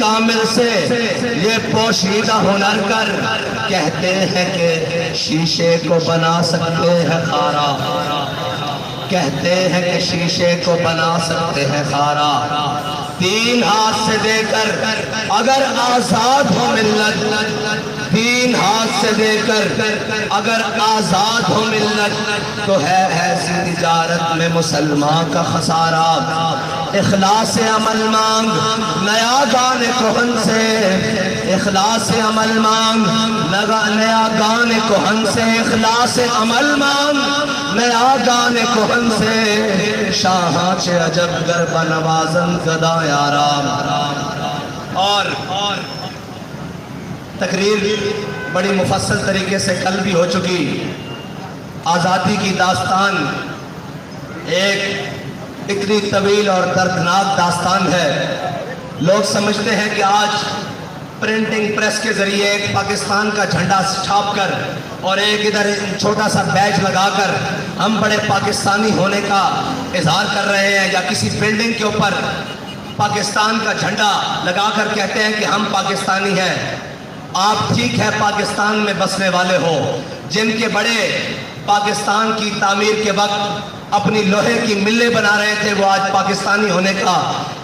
کامل سے یہ پوشیدہ ہنر کر، کہتے ہیں کہ شیشے کو بنا سکتے ہیں خارا، کہتے ہیں کہ شیشے کو بنا سکتے ہیں خارا۔ تین ہاتھ سے دے کر اگر آزاد ہو ملت، تین ہاتھ سے دے کر اگر آزاد ہو ملت، تو ہے ایسی تجارت میں مسلمان کا خسارہ۔ اخلاص عمل مانگ نیا گانے کہن سے، اخلاص عمل مانگ نیا گانے کہن سے، اخلاص عمل مانگ نیا گانے کہن سے، شاہاں چے عجب گرب نوازن گدا یارام۔ اور تقریر بڑی مفصل طریقے سے کل بھی ہو چکی۔ آزادی کی داستان ایک اتنی طویل اور دردناک داستان ہے۔ لوگ سمجھتے ہیں کہ آج پرنٹنگ پریس کے ذریعے ایک پاکستان کا جھنڈا چھاپ کر اور ایک ادھر چھوٹا سا بیج لگا کر ہم بڑے پاکستانی ہونے کا اظہار کر رہے ہیں، یا کسی بلڈنگ کے اوپر پاکستان کا جھنڈا لگا کر کہتے ہیں کہ ہم پاکستانی ہیں۔ آپ ٹھیک ہے پاکستان میں بسنے والے ہو، جن کے بڑے پاکستان کی تعمیر کے وقت اپنی لوہے کی ملیں بنا رہے تھے، وہ آج پاکستانی ہونے کا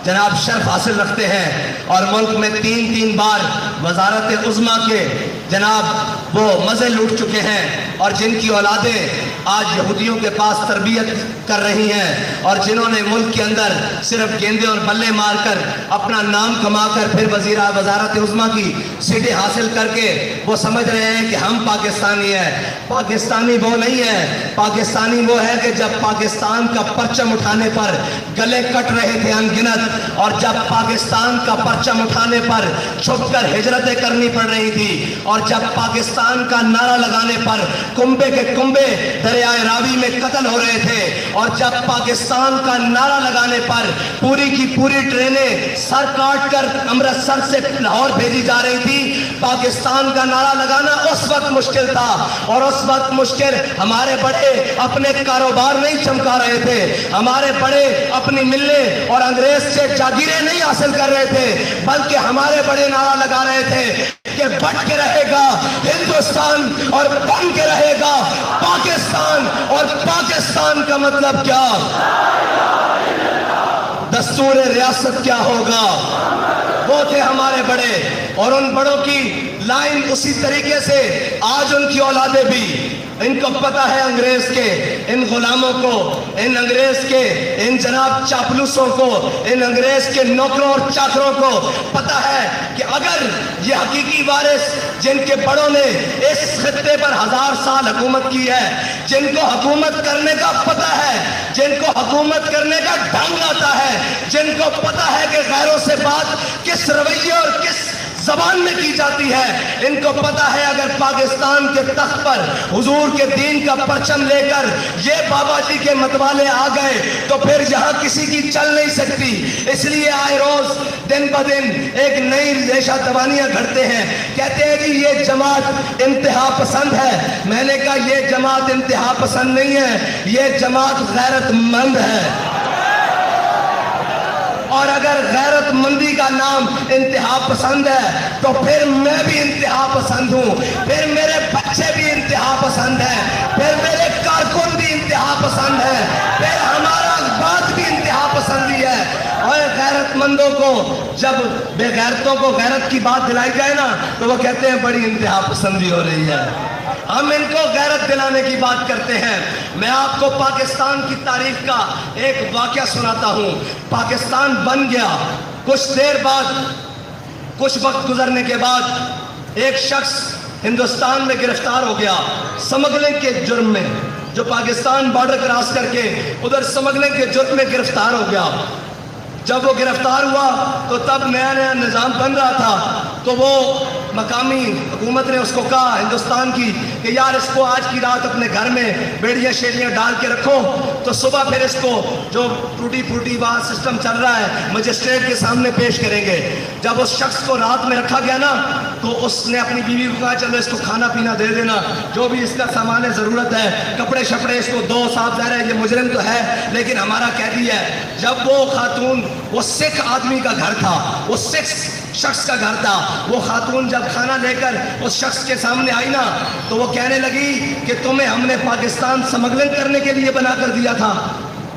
جناب شرف حاصل رکھتے ہیں، اور ملک میں تین بار وزارت عظمیٰ کے جناب وہ مزے لوٹ چکے ہیں، اور جن کی اولادیں آج یہودیوں کے پاس تربیت کر رہی ہیں، اور جنہوں نے ملک کے اندر صرف گیندے اور بلے مار کر اپنا نام کما کر پھر وزارت عظمیٰ کی سیٹیں حاصل کر کے وہ سمجھ رہے ہیں کہ ہم پاکستانی ہیں۔ پاکستانی وہ نہیں ہے، پاکستانی وہ ہے کہ جب پاکستان کا پرچم اٹھانے پر گلے کٹ رہے تھے انگنت، اور جب پاکستان کا پرچم اٹھانے پر چھپ کر ہجرتیں کرنی پڑ رہی تھی، اور جب پاکستان کا نعرہ لگانے پر کنبے کے کنبے دریائے راوی میں قتل ہو رہے تھے، اور جب پاکستان کا نعرہ لگانے پر پوری کی پوری ٹرینیں سر کاٹ کر امرتسر سے لاہور بھیجی جا رہی تھی، پاکستان کا نعرہ لگانا اس وقت مشکل تھا۔ اور اس وقت مشکل ہمارے بڑے اپنے کاروبار نہیں چمکا رہے تھے، ہمارے بڑے اپنی ملیں اور انگریز سے جاگیریں نہیں حاصل کر رہے تھے، بلکہ ہمارے بڑے نعرہ لگا رہے تھے کہ بٹ کے رہے گا ہندوستان اور بن کے رہے گا پاکستان، اور پاکستان کا مطلب کیا؟ دستور ریاست کیا ہوگا؟ وہ تھے ہمارے بڑے، اور ان بڑوں کی لائن اسی طریقے سے آج ان کی اولادیں بھی، ان کو پتہ ہے انگریز کے ان غلاموں کو، ان انگریز کے ان جناب چاپلوسوں کو، ان انگریز کے نوکروں اور چاکروں کو پتہ ہے کہ اگر یہ حقیقی وارث جن کے بڑوں نے اس خطے پر 1000 سال حکومت کی ہے، جن کو حکومت کرنے کا پتہ ہے، جن کو حکومت کرنے کا ڈھنگ آتا ہے، جن کو پتہ ہے کہ غیروں سے بات کس رویے اور کس زبان میں کی جاتی ہے، ان کو پتہ ہے اگر پاکستان کے تخت پر حضور کے دین کا پرچم لے کر یہ بابا جی کے متوالے آ گئے تو پھر یہاں کسی کی چل نہیں سکتی۔ اس لیے آئے روز دن بدن ایک نئی ریشہ توانیاں گھڑتے ہیں، کہتے ہیں کہ یہ جماعت انتہا پسند ہے۔ میں نے کہا یہ جماعت انتہا پسند نہیں ہے، یہ جماعت غیرت مند ہے، اور اگر غیرت مندی کا نام انتہا پسند ہے تو پھر میں بھی انتہا پسند ہوں، پھر میرے بچے بھی انتہا پسند ہیں، پھر میرے کارکن بھی انتہا پسند ہے، پھر ہمارا بات بھی انتہا پسندی ہے۔ اور غیرت مندوں کو جب بے غیرتوں کو غیرت کی بات دلائی جائے نا تو وہ کہتے ہیں بڑی انتہا پسندی ہو رہی ہے۔ ہم ان کو غیرت دلانے کی بات کرتے ہیں۔ میں آپ کو پاکستان کی تاریخ کا ایک واقعہ سناتا ہوں۔ پاکستان بن گیا، کچھ دیر بعد، کچھ وقت گزرنے کے بعد ایک شخص ہندوستان میں گرفتار ہو گیا سمگلنگ کے جرم میں، جو پاکستان بارڈر کراس کر کے ادھر سمگلنگ کے جرم میں گرفتار ہو گیا۔ جب وہ گرفتار ہوا تو تب نیا نظام بن رہا تھا، تو وہ مقامی حکومت نے اس کو کہا ہندوستان کی کہ یار اس کو آج کی رات اپنے گھر میں بیڑیاں شیڑیاں ڈال کے رکھو، تو صبح پھر اس کو جو ٹوٹی پھوٹی بات سسٹم چل رہا ہے مجسٹریٹ کے سامنے پیش کریں گے۔ جب اس شخص کو رات میں رکھا گیا نا تو اس نے اپنی بیوی کو کہا چلو اس کو کھانا پینا دے دینا، جو بھی اس کا سامان ضرورت ہے، کپڑے شپڑے اس کو دو، صاف ظاہر ہے یہ مجرم تو ہے لیکن ہمارا قیدی ہے۔ جب وہ خاتون، وہ سکھ آدمی کا گھر تھا، وہ سکھ شخص کا گھر تھا. وہ خاتون جب کھانا لے کر اس شخص کے سامنے آئی نا تو وہ کہنے لگی کہ تمہیں ہم نے پاکستان سمگلنگ کرنے کے لیے بنا کر دیا تھا.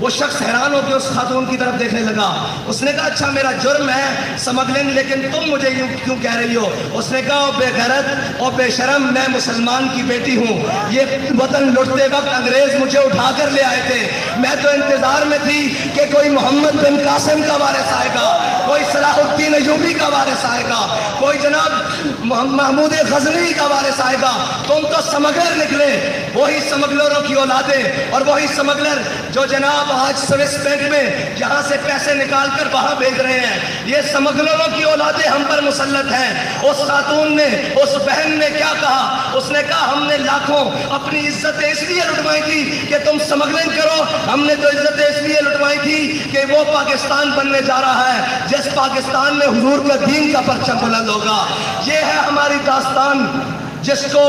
وہ شخص حیران ہو کے اس خاتون کی طرف دیکھنے لگا. اس نے کہا اچھا میرا جرم ہے سمگلنگ، لیکن تم مجھے یوں کیوں کہہ رہی ہو؟ اس نے کہا بے غیرت اور بے شرم، میں مسلمان کی بیٹی ہوں. یہ وطن لٹتے وقت انگریز مجھے اٹھا کر لے آئے تھے. میں تو انتظار میں تھی کہ کوئی محمد بن قاسم کا وارث آئے گا، کوئی صلاح الدین ایوبی کا وارث آئے گا، کوئی جناب محمود غزنوی کا وارث آئے گا. تم تو سمگلر نکلے، وہی سمگلروں کی اولادیں اور وہی سمگلر جو جناب آج سوئس بینک میں جہاں سے پیسے نکال کر وہاں بھیج رہے ہیں. یہ سمگلروں کی اولادیں ہم پر مسلط ہیں. اس خاتون نے، اس بہن نے کیا کہا؟ اس نے کہا ہم نے لاکھوں اپنی عزتیں اس لیے لٹوائی تھی کہ تم سمگلنگ کرو. ہم نے تو عزتیں اس لیے لٹوائی تھی کہ وہ پاکستان بننے جا رہا ہے جس پاکستان میں حضور کے دین کا پرچم بلند ہوگا. یہ ہے ہماری داستان جس کو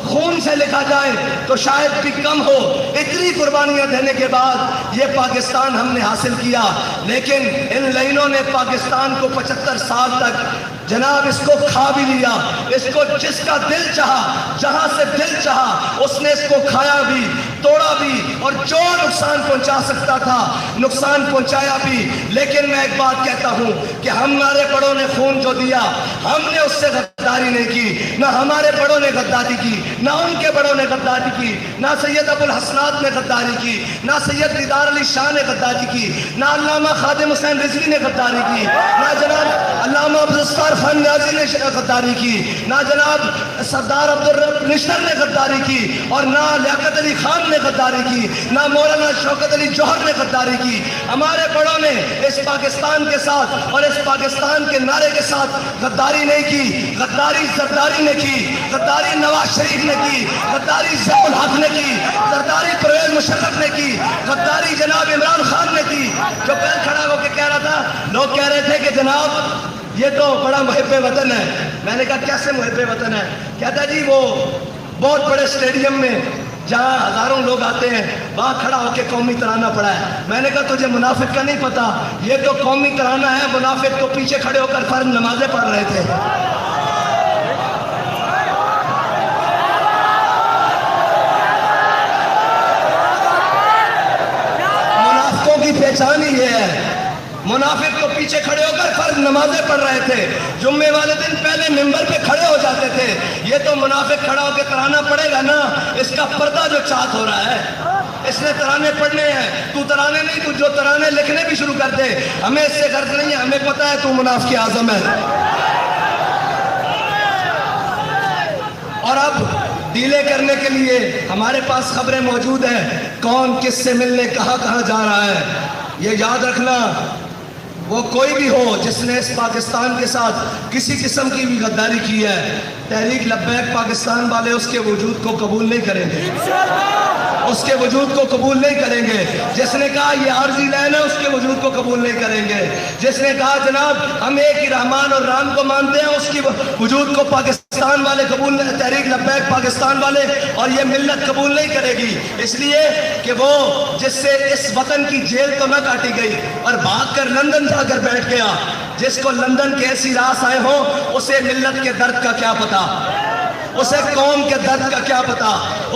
خون سے لکھا جائے تو شاید بھی کم ہو. اتنی قربانیاں دینے کے بعد یہ پاکستان ہم نے حاصل کیا، لیکن ان لائنوں نے پاکستان کو 75 سال تک جناب اس کو کھا بھی لیا. اس کو جس کا دل چاہا، جہاں سے دل چاہا، اس نے اس کو کھایا بھی، توڑا بھی، اور جو نقصان پہنچا سکتا تھا نقصان پہنچایا بھی. لیکن میں ایک بات کہتا ہوں کہ ہمارے بڑوں نے خون جو دیا ہم نے اس سے غداری نہیں کی. نہ ہمارے بڑوں نے غداری کی، نہ ان کے بڑوں نے غداری کی، نہ سید ابو الحسنات نے غداری کی، نہ سید دیدار علی شاہ نے غداری کی، نہ علامہ خادم حسین رضوی نے غداری کی، نہ جناب علامہ عبدالستار خان نیازی نے غداری کی، نہ جناب سردار عبدالرب نشتر نے غداری کی، اور نہ لیاقت علی خان نے غداری کی، نہ مولانا شوکت علی جوہر نے غداری کی. ہمارے بڑوں نے اس پاکستان کے ساتھ اور اس پاکستان کے نعرے کے ساتھ غداری نہیں کی. غداری زرداری نے کی، غداری نواز شریف نے کی، غداری ضیاء الحق نے کی، غداری پرویز مشرف نے کی، غداری جناب عمران خان نے کی. جو پہل کھڑا ہو کے کہہ رہا تھا، لوگ کہہ رہے تھے کہ جناب یہ تو بڑا محب وطن ہے. میں نے کہا کیسے محب وطن ہے؟ کہتا جی وہ بہت بڑے اسٹیڈیم میں جہاں ہزاروں لوگ آتے ہیں وہاں کھڑا ہو کے قومی ترانہ پڑھا ہے. میں نے کہا تجھے منافق کا نہیں پتا، یہ تو قومی ترانہ ہے. منافق تو پیچھے کھڑے ہو کر فرض نمازیں پڑھ رہے تھے. منافقوں کی پہچان ہی یہ ہے. منافق تو پیچھے کھڑے ہو کر فرض نمازیں پڑھ رہے تھے. جمعے والے دن پہلے ممبر پہ کھڑے ہو جاتے تھے. یہ تو منافق کھڑا ہو کے ترانہ پڑھے گا نا، اس کا پردہ جو چاک ہو رہا ہے. اس نے ترانے پڑھنے ہیں، تو ترانے نہیں، تو جو ترانے لکھنے بھی شروع کر دے. ہمیں اس سے غرض نہیں ہے، ہمیں پتہ ہے تو منافق اعظم ہے. اور اب ڈیلے کرنے کے لیے ہمارے پاس خبریں موجود ہیں، کون کس سے ملنے کہاں کہاں جا رہا ہے. یہ یاد رکھنا، وہ کوئی بھی ہو جس نے اس پاکستان کے ساتھ کسی قسم کی بھی غداری کی ہے، تحریک لبیک پاکستان والے اس کے وجود کو قبول نہیں کریں گے. اس کے وجود کو قبول نہیں کریں گے. جس نے کہا یہ عارضی لائن ہے، اس کے وجود کو قبول نہیں کریں گے. جس نے کہا جناب ہم ایک ہی رحمان اور رام کو مانتے ہیں، اس کی وجود کو پاکستان والے قبول نہیں، تحریک لبیک پاکستان والے اور یہ ملت قبول نہیں کرے گی. اس لیے کہ وہ جس سے اس وطن کی جیل تو نہ کاٹی گئی اور بھاگ کر لندن جا کر بیٹھ گیا. جس کو لندن کے ایسی راس آئے ہوں، اسے ملت کے درد کا کیا پتا، اسے قوم کے درد کا کیا پتا.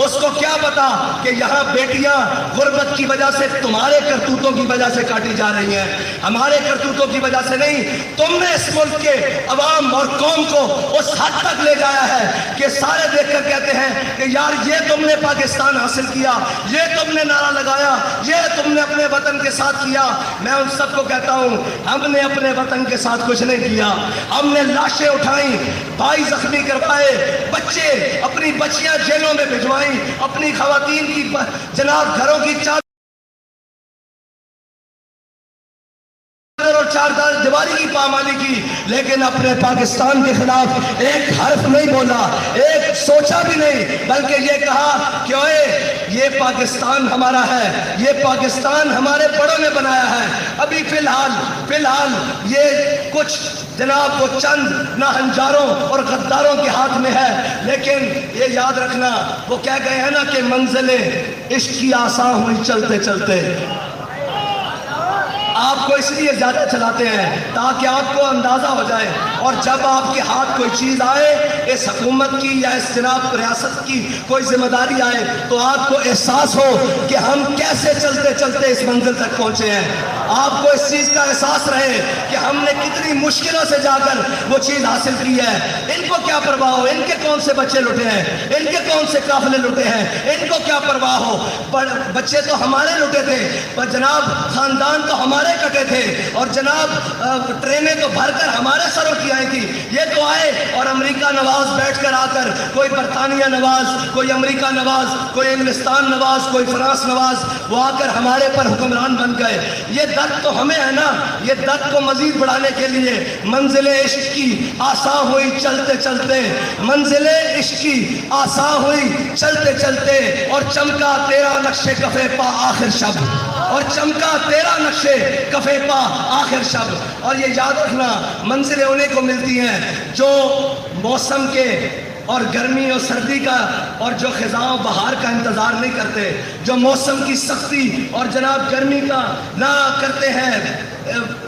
اس کو کیا پتا کہ یہاں بیٹیاں غربت کی وجہ سے تمہارے کرتوتوں کی وجہ سے کاٹی جا رہی ہیں، ہمارے کرتوتوں کی وجہ سے نہیں. تم نے اس ملک کے عوام اور قوم کو اس حد تک لے جایا ہے کہ سارے دیکھ کر کہتے ہیں کہ یار یہ تم نے پاکستان حاصل کیا، یہ تم نے نعرہ لگایا، یہ تم نے اپنے وطن کے ساتھ کیا. میں ان سب کو کہتا ہوں ہم نے اپنے وطن کے ساتھ کچھ نہیں کیا. ہم نے لاشیں اٹھائیں، بھائی زخمی کروائے، بچے اپنی بچیاں جیلوں میں بھجوائیں، اپنی خواتین کی جناب گھروں کی اور چار دیواری کی پامالی کی، لیکن اپنے پاکستان کے خلاف ایک حرف نہیں بولا، ایک سوچا بھی نہیں، بلکہ یہ کہا کہ اوئے یہ پاکستان ہمارا ہے، یہ پاکستان ہمارے بڑوں نے بنایا ہے. ابھی فی الحال یہ کچھ جناب وہ چند ناہنجاروں اور غداروں کے ہاتھ میں ہے. لیکن یہ یاد رکھنا، وہ کہہ گئے ہیں نا کہ منزلیں عشق کی آسان ہوئی چلتے چلتے. آپ کو اس لیے زیادہ چلاتے ہیں تاکہ آپ کو اندازہ ہو جائے، اور جب آپ کے ہاتھ کوئی چیز آئے، اس حکومت کی یا اس جناب ریاست کی کوئی ذمہ داری آئے، تو آپ کو احساس ہو کہ ہم کیسے چلتے چلتے اس منزل تک پہنچے ہیں، آپ کو اس چیز کا احساس رہے کہ ہم نے کتنی مشکلوں سے جا کر وہ چیز حاصل کی ہے۔ ان کو کیا پرواہ ہو ان کے کون سے بچے لٹے ہیں، ان کے کون سے قافلے لٹے ہیں، ان کو کیا پرواہ ہو، بچے تو ہمارے لٹے تھے، پر جناب خاندان تو ہمارے کٹے تھے، اور جناب ٹرینیں تو بھر کر ہمارے سروں کی آئی تھی۔ یہ تو آئے اور امریکہ نواز بیٹھ کر آ کر، کوئی برطانیہ نواز، کوئی امریکہ نواز، کوئی انگلستان نواز، کوئی فرانس نواز، وہ آ کر ہمارے پر حکمران بن گئے۔ یہ درد تو ہمیں ہے نا، یہ درد کو مزید بڑھانے کے لیے منزل عشق کی آسان ہوئی چلتے چلتے، منزل عشق کی آسان ہوئی چلتے چلتے، اور چمکا تیرا نقشے کفے پا آخر شب، اور چمکا تیرا نقشے کفے پا آخر شب۔ اور یہ یاد رکھنا، منزلیں انہیں کو ملتی ہیں جو موسم کے اور گرمی اور سردی کا اور جو خزاں بہار کا انتظار نہیں کرتے، جو موسم کی سختی اور جناب گرمی کا نہ کرتے ہیں،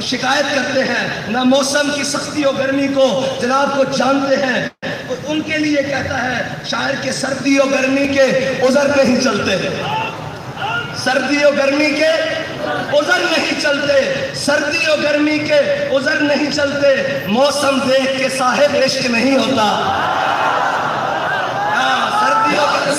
شکایت کرتے ہیں، نہ موسم کی سختی اور گرمی کو جناب کو جانتے ہیں، ان کے لیے کہتا ہے شاعر کہ سردی اور گرمی کے عذر نہیں چلتے، سردی اور گرمی کے عذر نہیں چلتے، سردی اور گرمی کے عذر نہیں چلتے، موسم دیکھ کے صاحب عشق نہیں ہوتا۔ سردی اور گرمی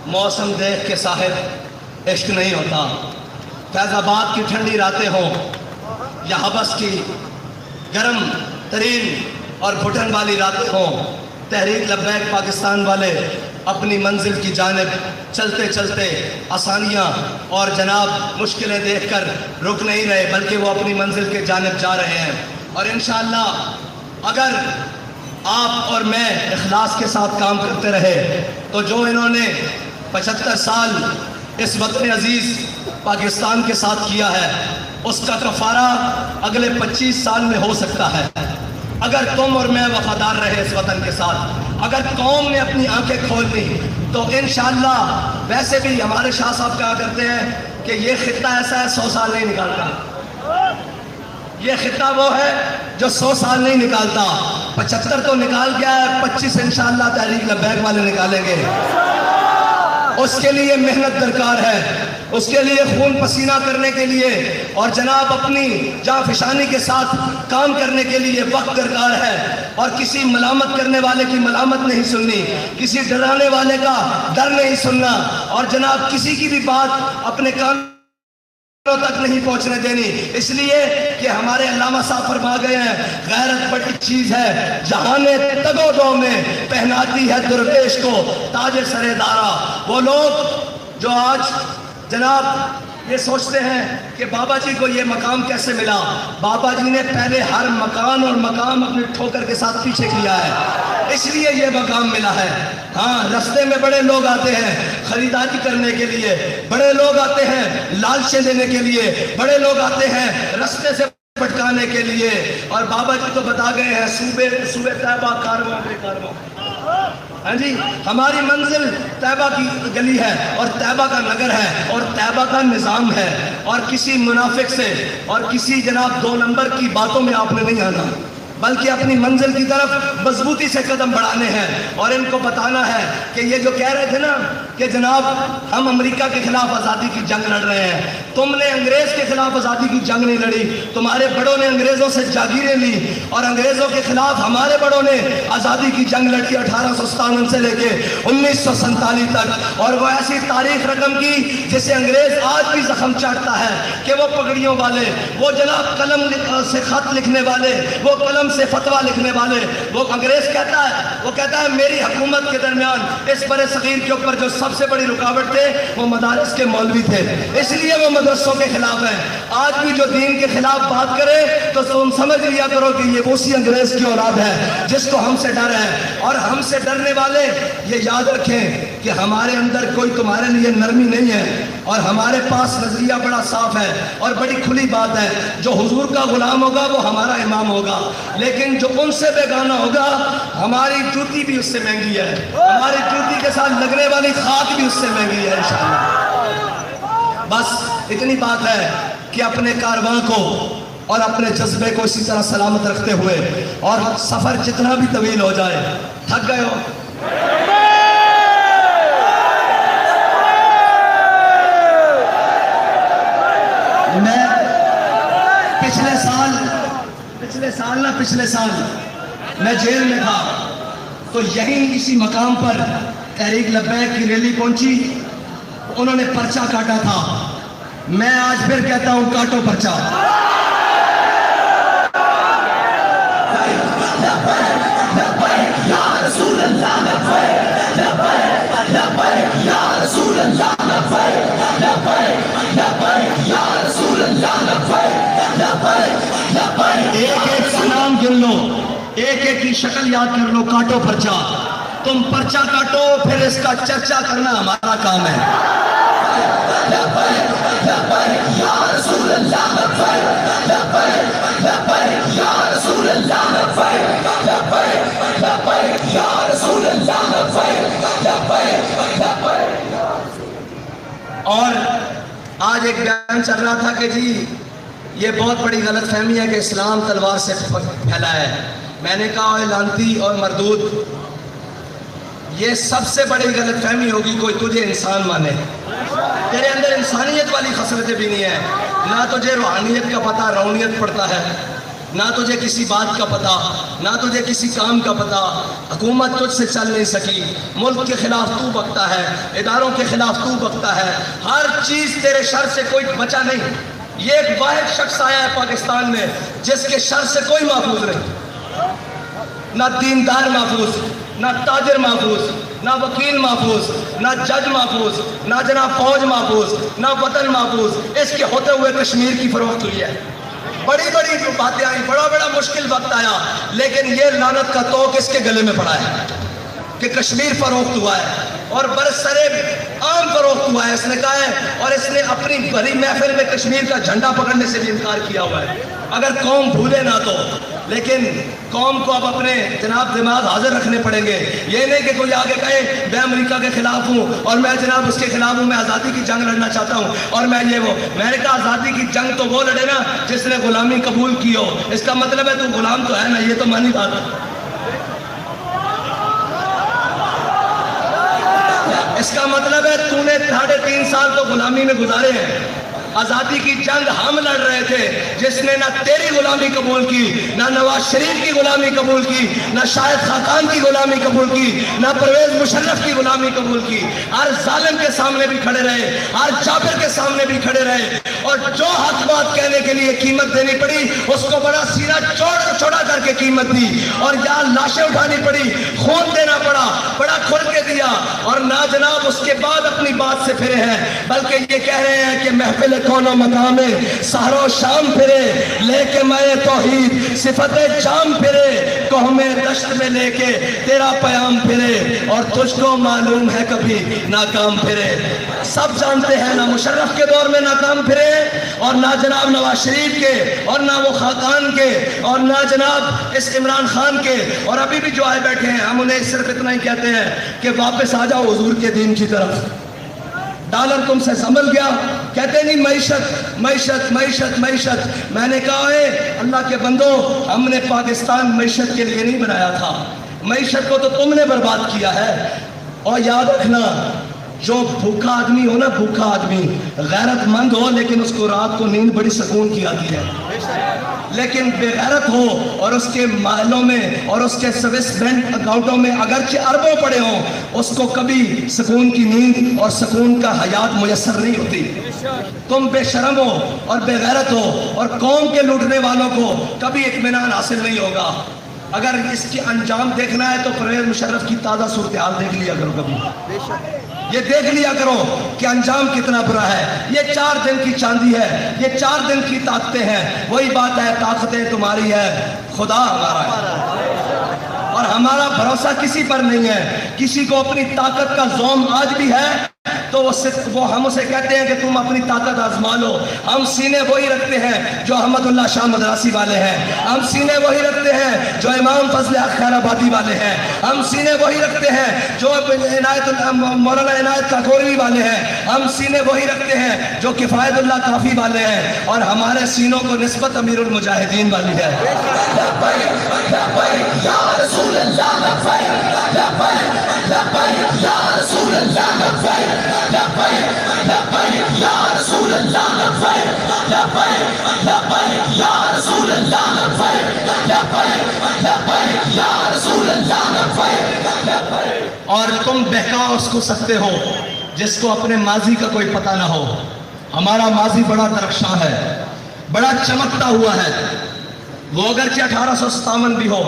موسم دیکھ کے صاحب عشق نہیں ہوتا۔ فیض آباد کی ٹھنڈی راتیں ہوں یا حبس کی گرم ترین اور گھٹن والی راتیں ہوں، تحریک لبیک پاکستان والے اپنی منزل کی جانب چلتے چلتے آسانیاں اور جناب مشکلیں دیکھ کر رک نہیں رہے، بلکہ وہ اپنی منزل کے جانب جا رہے ہیں۔ اور انشاءاللہ اگر آپ اور میں اخلاص کے ساتھ کام کرتے رہے تو جو انہوں نے 75 سال اس وطن عزیز پاکستان کے ساتھ کیا ہے، اس کا کفارہ اگلے 25 سال میں ہو سکتا ہے، اگر تم اور میں وفادار رہے اس وطن کے ساتھ، اگر قوم نے اپنی آنکھیں کھول لی تو انشاءاللہ۔ ویسے بھی ہمارے شاہ صاحب کہا کرتے ہیں کہ یہ خطہ ایسا ہے 100 سال نہیں نکالتا، یہ خطہ وہ ہے جو 100 سال نہیں نکالتا، 75 تو نکال گیا ہے، 25 انشاءاللہ تحریک لبیک والے نکالیں گے۔ اس کے لیے محنت درکار ہے، اس کے لیے خون پسینہ کرنے کے لیے اور جناب اپنی جاں فشانی کے ساتھ کام کرنے کے لیے وقت درکار ہے، اور کسی ملامت کرنے والے کی ملامت نہیں سننی، کسی ڈرانے والے کا ڈر نہیں سننا، اور جناب کسی کی بھی بات اپنے کان تک نہیں پہنچنے دینی، اس لیے کہ ہمارے علامہ صاحب فرما گئے ہیں غیرت بڑی چیز ہے جہانے تگو دو میں پہناتی ہے درویش کو تاج سر دارا۔ وہ لوگ جو آج جناب یہ سوچتے ہیں کہ بابا جی کو یہ مقام کیسے ملا، بابا جی نے پہلے ہر مکان اور مقام اپنی ٹھوکر کے ساتھ پیچھے کیا ہے، اس لیے یہ مقام ملا ہے۔ ہاں رستے میں بڑے لوگ آتے ہیں خریداری کرنے کے لیے، بڑے لوگ آتے ہیں لالچیں دینے کے لیے، بڑے لوگ آتے ہیں رستے سے پھٹکانے کے لیے، اور بابا جی تو بتا گئے ہیں صوبے طیبہ کارواں بے کارواں۔ ہاں جی، ہماری منزل طیبہ کی گلی ہے اور طیبہ کا نگر ہے اور طیبہ کا نظام ہے، اور کسی منافق سے اور کسی جناب 2 نمبر کی باتوں میں آپ نے نہیں آنا، بلکہ اپنی منزل کی طرف مضبوطی سے قدم بڑھانے ہیں، اور ان کو بتانا ہے کہ یہ جو کہہ رہے تھے نا کہ جناب ہم امریکہ کے خلاف آزادی کی جنگ لڑ رہے ہیں، تم نے انگریز کے خلاف آزادی کی جنگ نہیں لڑی، تمہارے بڑوں نے انگریزوں سے جاگیریں لی، اور انگریزوں کے خلاف ہمارے بڑوں نے آزادی کی جنگ لڑی 1857 سے لے کے 1947 تک، اور وہ ایسی تاریخ رقم کی جسے انگریز آج بھی زخم چاٹتا ہے کہ وہ پگڑیوں والے، وہ جناب قلم سے خط لکھنے والے، وہ قلم سے فتویٰ لکھنے والے، وہ انگریز کہتا ہے میری حکومت کے درمیان اس برِ صغیر کے اوپر جو سب سے بڑی رکاوٹ تھے وہ مدارس کے مولوی تھے، اس لیے وہ مدرسوں کے خلاف ہیں۔ آج بھی جو دین کے خلاف بات کرے تو تم سمجھ لیا کرو کہ یہ اسی انگریز کی اولاد ہے جس کو ہم سے ڈر ہے۔ اور ہم سے ڈرنے والے یہ یاد رکھیں کہ ہمارے اندر کوئی تمہارے لیے نرمی نہیں ہے، اور ہمارے پاس نظریہ بڑا صاف ہے اور بڑی کھلی بات ہے۔ جو حضور کا غلام ہوگا وہ ہمارا امام ہوگا، لیکن جو ان سے بیگانہ ہوگا ہماری جوتی بھی اس سے مہنگی ہے، ہماری جوتی کے ساتھ لگنے والی خاک بھی اس سے مہنگی ہے انشاءاللہ۔ بس اتنی بات ہے کہ اپنے کارواں کو اور اپنے جذبے کو اسی طرح سلامت رکھتے ہوئے، اور سفر جتنا بھی طویل ہو جائے، تھک گئے ہو میں پچھلے سال میں جیل میں تھا، تو یہیں اسی مقام پر تحریک لبیک کی ریلی پہنچی، انہوں نے پرچہ کاٹا تھا۔ میں آج پھر کہتا ہوں کاٹو پرچہ۔ ایک ایک کا نام گن لو، ایک ایک کی شکل یاد کر لو، کاٹو پرچہ۔ تم پرچہ کاٹو، پھر اس کا چرچا کرنا ہمارا کام ہے۔ اور آج ایک بیان چل رہا تھا کہ جی یہ بہت بڑی غلط فہمی ہے کہ اسلام تلوار سے پھیلا ہے۔ میں نے کہا اے لعنتی اور مردود، یہ سب سے بڑی غلط فہمی ہوگی کوئی تجھے انسان مانے۔ تیرے اندر انسانیت والی خصلتیں بھی نہیں ہیں، نہ تجھے روحانیت کا پتہ، روحانیت پڑتا ہے، نہ تجھے کسی بات کا پتہ، نہ تجھے کسی کام کا پتہ۔ حکومت تجھ سے چل نہیں سکی، ملک کے خلاف تو بکتا ہے، اداروں کے خلاف تو بکتا ہے، ہر چیز تیرے شر سے کوئی بچا نہیں۔ یہ ایک واحد شخص آیا ہے پاکستان میں جس کے شر سے کوئی محفوظ نہیں، نہ دیندار محفوظ، نہ تاجر محفوظ، نہ وکیل محفوظ، نہ جج محفوظ، نہ جناب فوج محفوظ، نہ وطن محفوظ۔ اس کے ہوتے ہوئے کشمیر کی فروخت ہوئی ہے، بڑی بڑی باتیں آئیں، بڑا بڑا مشکل وقت آیا، لیکن یہ لعنت کا توق اس کے گلے میں پڑا ہے کہ کشمیر فروخت ہوا ہے اور برسرے عام فروخت ہوا ہے۔ اس نے کہا ہے، اور اس نے اپنی بڑی محفل میں کشمیر کا جھنڈا پکڑنے سے بھی انکار کیا ہوا ہے، اگر قوم بھولے نہ تو۔ لیکن قوم کو اب اپنے جناب دماغ حاضر رکھنے پڑیں گے۔ یہ نہیں کہ کوئی آگے کہے میں امریکہ کے خلاف ہوں اور میں جناب اس کے خلاف ہوں، میں آزادی کی جنگ لڑنا چاہتا ہوں اور میں یہ وہ۔ میں نے کہا آزادی کی جنگ تو وہ لڑے نا جس نے غلامی قبول کی ہو۔ اس کا مطلب ہے تو غلام تو ہے نا، یہ تو مانی بات ہے۔ اس کا مطلب ہے تو نے 3.5 سال تو غلامی میں گزارے ہیں۔ آزادی کی جنگ ہم لڑ رہے تھے، جس نے نہ تیری غلامی قبول کی، نہ نواز شریف کی غلامی قبول کی، نہ شاہد خاقان کی غلامی قبول کی، نہ پرویز مشرف کی غلامی قبول کی۔ ہر ظالم کے سامنے بھی کھڑے رہے، ہر جابر کے سامنے بھی کھڑے رہے، اور جو حق بات کہنے کے لیے قیمت دینی پڑی اس کو بڑا سینہ چوڑا کر کے قیمت دی، اور یہاں لاشیں اٹھانی پڑی، خون دینا پڑا، بڑا کھل کے دیا، اور نہ جناب اس کے بعد اپنی بات سے پھرے ہیں، بلکہ یہ کہہ رہے ہیں کہ محفل کون و مقام سحر و شام پھرے، لے کے میں توحید صفت جام پھرے، قوم دشت میں لے کے تیرا پیام پھرے، اور تجھ کو معلوم ہے کبھی ناکام پھرے۔ سب جانتے ہیں نہ مشرف کے دور میں ناکام پھرے، اور نہ جناب نواز شریف کے، اور نہ وہ خاقان کے، اور نہ جناب اس عمران خان کے، اور ابھی بھی جو آئے بیٹھے ہیں ہم انہیں صرف اتنا ہی کہتے ہیں کہ واپس آ جاؤ حضور کے دین کی طرف۔ ڈالر تم سے سنبھل گیا، کہتے نہیں معیشت معیشت معیشت معیشت۔ میں نے کہا ہے اللہ کے بندو، ہم نے پاکستان معیشت کے لیے نہیں بنایا تھا، معیشت کو تو تم نے برباد کیا ہے۔ اور یاد رکھنا، جو بھوکا آدمی ہو نا، بھوکا آدمی غیرت مند ہو لیکن اس کو رات کو نیند بڑی سکون کی آتی ہے، لیکن بے غیرت ہو اور اس کے محلوں میں اور اس کے سوئس بینک اکاؤنٹوں میں اگرچہ اربوں پڑے ہوں، اس کو کبھی سکون کی نیند اور سکون کا حیات میسر نہیں ہوتی۔ تم بے شرم ہو اور بے غیرت ہو، اور قوم کے لوٹنے والوں کو کبھی اطمینان حاصل نہیں ہوگا۔ اگر اس کی انجام دیکھنا ہے تو پرویز مشرف کی تازہ صورتحال دیکھ لیا کرو کبھی، یہ دیکھ لیا کرو کہ انجام کتنا برا ہے۔ یہ 4 دن کی چاندی ہے، یہ 4 دن کی طاقتیں ہیں۔ وہی بات ہے، طاقتیں تمہاری ہے، خدا ہمارا ہے، اور ہمارا بھروسہ کسی پر نہیں ہے۔ کسی کو اپنی طاقت کا زوم آج بھی ہے تو وہ ہم اسے کہتے ہیں کہ تم اپنی طاقت آزما لو۔ ہم سینے وہی رکھتے ہیں جو احمد اللہ شاہ مدراسی والے ہیں، ہم سینے وہی رکھتے ہیں جو امام فضل حق خیر آبادی والے ہیں، ہم سینے وہی رکھتے ہیں جو مولانا عنایت کاکوروی والے ہیں، ہم سینے وہی رکھتے ہیں جو کفایت اللہ کافی والے ہیں، اور ہمارے سینوں کو نسبت امیر المجاہدین والی ہے۔ اور تم بہکا اس کو سکتے ہو جس کو اپنے ماضی کا کوئی پتہ نہ ہو۔ ہمارا ماضی بڑا درخشاں ہے، بڑا چمکتا ہوا ہے۔ وہ اگرچہ 1857 بھی ہو،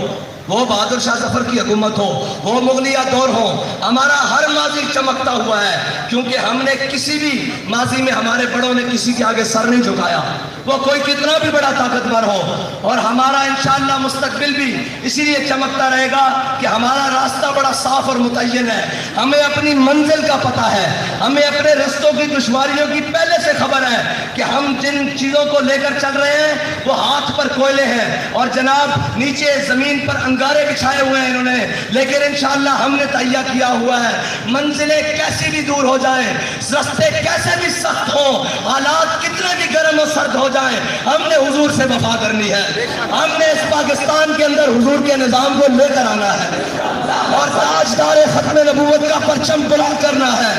وہ بہادر شاہ ظفر کی حکومت ہو، وہ مغلیہ دور ہو، ہمارا ہر ماضی چمکتا ہوا ہے، کیونکہ ہم نے کسی بھی ماضی میں ہمارے بڑوں نے کسی کے آگے سر نہیں جھکایا، وہ کوئی کتنا بھی بڑا طاقتور ہو۔ اور ہمارا انشاءاللہ مستقبل بھی اسی لیے چمکتا رہے گا کہ ہمارا راستہ بڑا صاف اور متعین ہے، ہمیں اپنی منزل کا پتہ ہے، ہمیں اپنے رستوں کی دشواریوں کی پہلے سے خبر ہے کہ ہم جن چیزوں کو لے کر چل رہے ہیں وہ ہاتھ پر کوئلے ہیں، اور جناب نیچے زمین پر انگارے بچھائے ہوئے ہیں انہوں نے، لیکن انشاءاللہ ہم نے تہیہ کیا ہوا ہے۔ منزلیں کیسی بھی دور ہو جائیں، رستے کیسے بھی سخت ہوں، حالات کتنے بھی گرم و سرد ہو جائیں، ہم نے حضور سے وفا کرنی ہے۔ ہم نے اس پاکستان کے اندر حضور کے نظام کو لے کر آنا ہے، اور تاجدار ختم نبوت کا پرچم بلند کرنا ہے،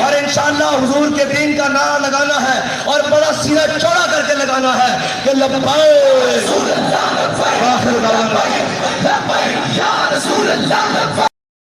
اور انشاءاللہ حضور کے دین کا نعرہ لگانا ہے، اور بڑا سینہ چوڑا کر کے لگانا ہے کہ لبیک